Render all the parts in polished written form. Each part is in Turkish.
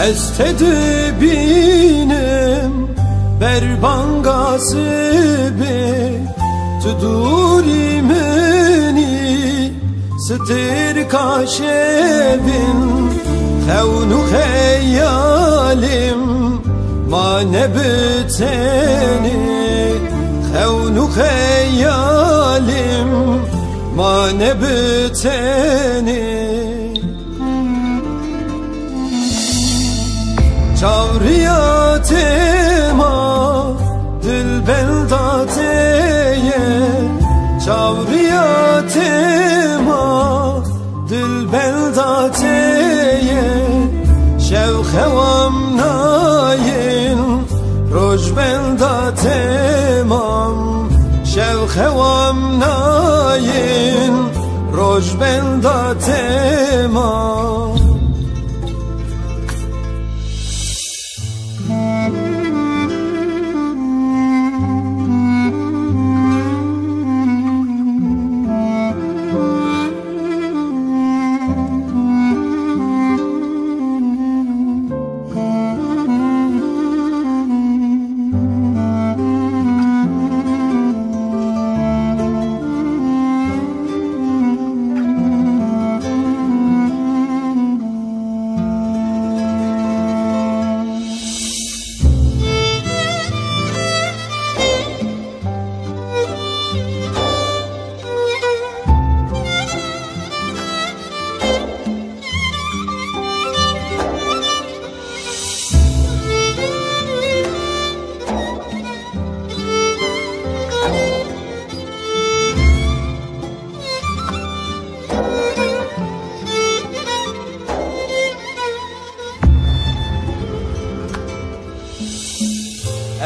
Estedi binem berbangasibi tuduri meni stir kaşevin khevnu khayalim ma nebteni khevnu khayalim ma nebteni Çavriyatema dil beldateye Çavriyatema dil beldateye Şevhevam nayin roj beldatemam Şevhevam nayin roj beldatemam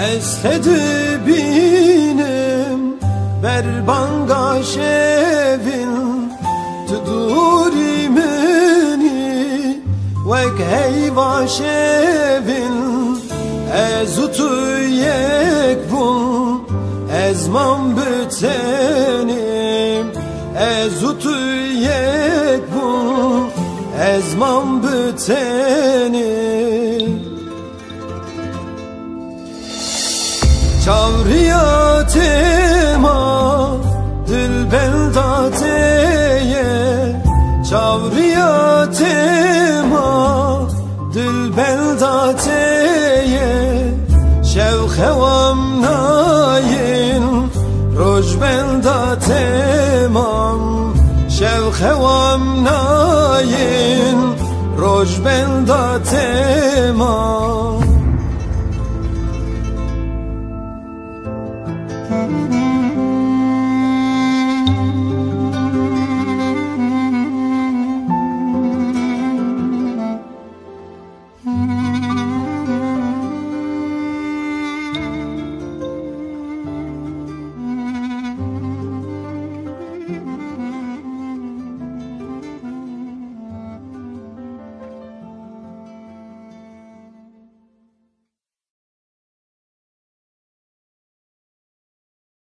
Estedi binem berbanga şevin tuduri meni vek heyva şevin ezutu yek bun ezman bütenim ezutu yek bun ezman bütenim Çavriyatema dil beldateye Çavriyatema dil beldateye Şevhevam nayin roj beldatemam Şevhevam nayin roj beldatemam